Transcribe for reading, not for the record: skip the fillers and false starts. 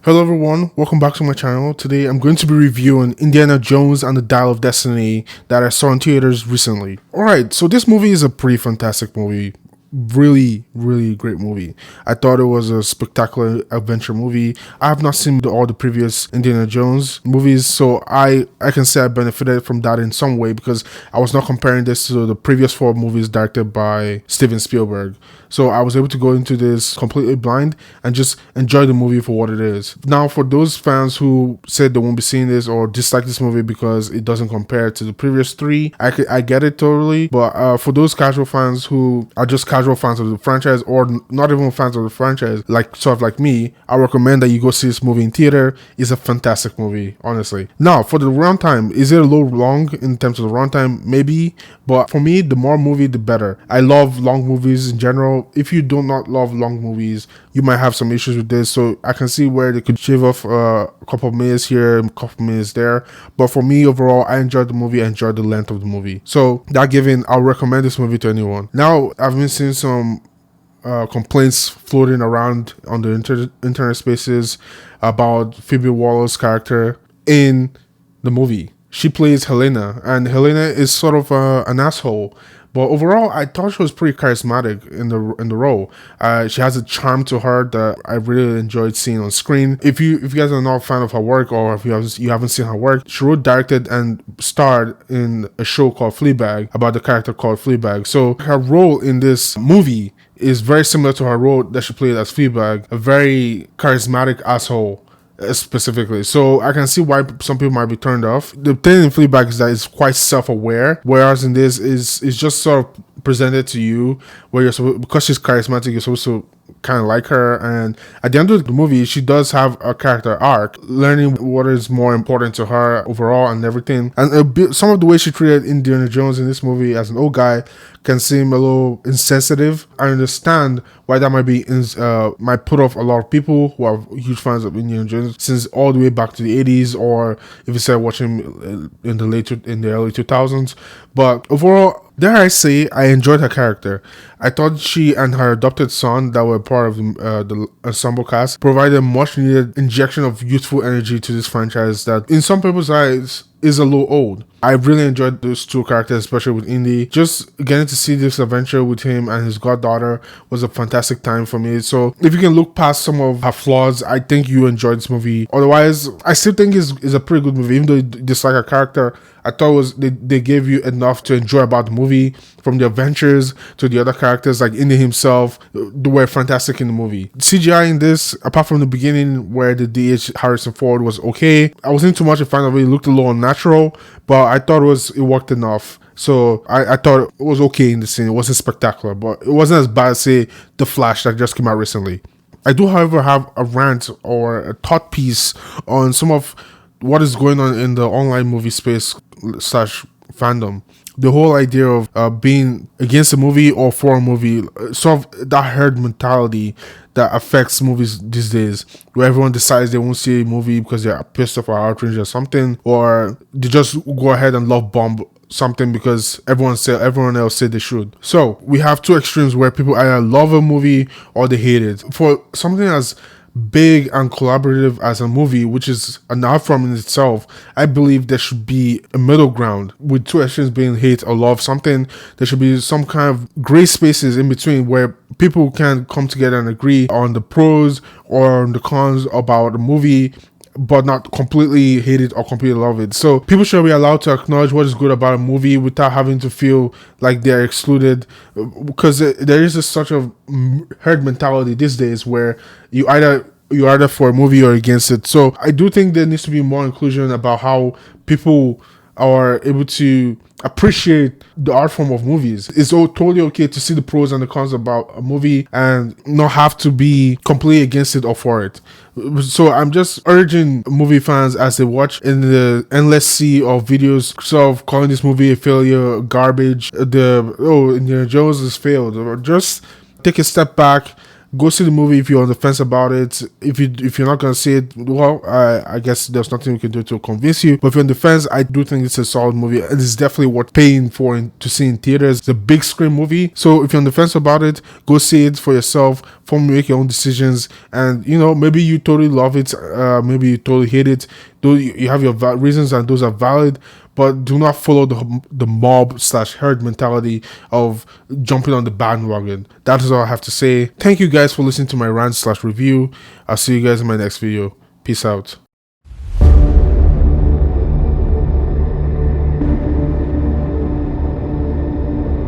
Hello everyone, welcome back to my channel. Today I'm going to be reviewing Indiana Jones and the Dial of Destiny that I saw in theaters recently. Alright, so this movie is a pretty fantastic movie. Really great movie. I thought it was a spectacular adventure movie. I have not seen all the previous Indiana Jones movies, so I can say I benefited from that in some way because I was not comparing this to the previous 4 movies directed by Steven Spielberg. So I was able to go into this completely blind and just enjoy the movie for what it is. Now, for those fans who said they won't be seeing this or dislike this movie because it doesn't compare to the previous 3, I get it totally. But for those casual fans who are just casual fans of the franchise or not even fans of the franchise, like me, I recommend that you go see this movie in theater. It's a fantastic movie, honestly. Now, for the runtime, is it a little long in terms of the runtime? Maybe, but for me, the more movie, the better. I love long movies in general. If you do not love long movies, you might have some issues with this. So I can see where they could shave off a couple of minutes here, a couple of minutes there. But for me, overall, I enjoyed the movie. I enjoyed the length of the movie. So that given, I'll recommend this movie to anyone. Now, I've been seeing some complaints floating around on the internet spaces about Phoebe Waller's character in the movie. She plays Helena, and Helena is sort of an asshole. But overall, I thought she was pretty charismatic in the role. She has a charm to her that I really enjoyed seeing on screen. If you guys are not a fan of her work, or if you haven't seen her work, she wrote, directed, and starred in a show called Fleabag about the character called Fleabag. So her role in this movie is very similar to her role that she played as Fleabag, a very charismatic asshole. Specifically, so I can see why some people might be turned off. The thing in Fleabag is that it's quite self-aware, whereas in this is just sort of presented to you where you're supposed, because she's charismatic, you're supposed to kind of like her. And at the end of the movie, she does have a character arc, learning what is more important to her overall and everything. And some of the way she treated Indiana Jones in this movie as an old guy can seem a little insensitive. I understand why that might put off a lot of people who are huge fans of Indiana Jones since all the way back to the 80s, or if you start watching in the early 2000s. But overall, dare I say, I enjoyed her character. I thought she and her adopted son that were part of the ensemble cast provided a much needed injection of youthful energy to this franchise that in some people's eyes is a little old. I really enjoyed those 2 characters, especially with Indy. Just getting to see this adventure with him and his goddaughter was a fantastic time for me. So if you can look past some of her flaws, I think you enjoyed this movie. Otherwise, I still think it's a pretty good movie. Even though you dislike her character, I thought they gave you enough to enjoy about the movie, from the adventures to the other characters like Indy himself. They were fantastic in the movie. CGI in this, apart from the beginning where the D.H. Harrison Ford was okay, I wasn't too much a fan of it. It looked a little unnatural, but I thought it worked enough. So I thought it was okay in the scene. It wasn't spectacular, but it wasn't as bad as, say, The Flash that just came out recently. I do, however, have a rant or a thought piece on some of what is going on in the online movie space / fandom. The whole idea of being against a movie or for a movie, sort of that herd mentality that affects movies these days, where everyone decides they won't see a movie because they're pissed off or outraged or something, or they just go ahead and love bomb something because everyone else said they should. So we have 2 extremes where people either love a movie or they hate it. For something as big and collaborative as a movie, which is an art form in itself, I believe there should be a middle ground. With 2 extremes being hate or love something, there should be some kind of gray spaces in between where people can come together and agree on the pros or on the cons about the movie, but not completely hate it or completely love it. So people should be allowed to acknowledge what is good about a movie without having to feel like they're excluded, because there is such a herd mentality these days where you're either for a movie or against it. So I do think there needs to be more inclusion about how people are able to appreciate the art form of movies. It's totally okay to see the pros and the cons about a movie and not have to be completely against it or for it. So I'm just urging movie fans as they watch in the endless sea of videos sort of calling this movie a failure, garbage, Indiana Jones has failed, or just take a step back. Go see the movie if you're on the fence about it. If you're not gonna see it, well, I guess there's nothing we can do to convince you. But if you're on the fence, I do think it's a solid movie, and it's definitely worth paying for to see in theaters. It's a big screen movie, so if you're on the fence about it, go see it for yourself. formulate your own decisions, and maybe you totally love it, maybe you totally hate it. Though you have your reasons, and those are valid, but do not follow the mob slash herd mentality of jumping on the bandwagon. That is all I have to say. Thank you guys for listening to my rant slash review. I'll see you guys in my next video. Peace out.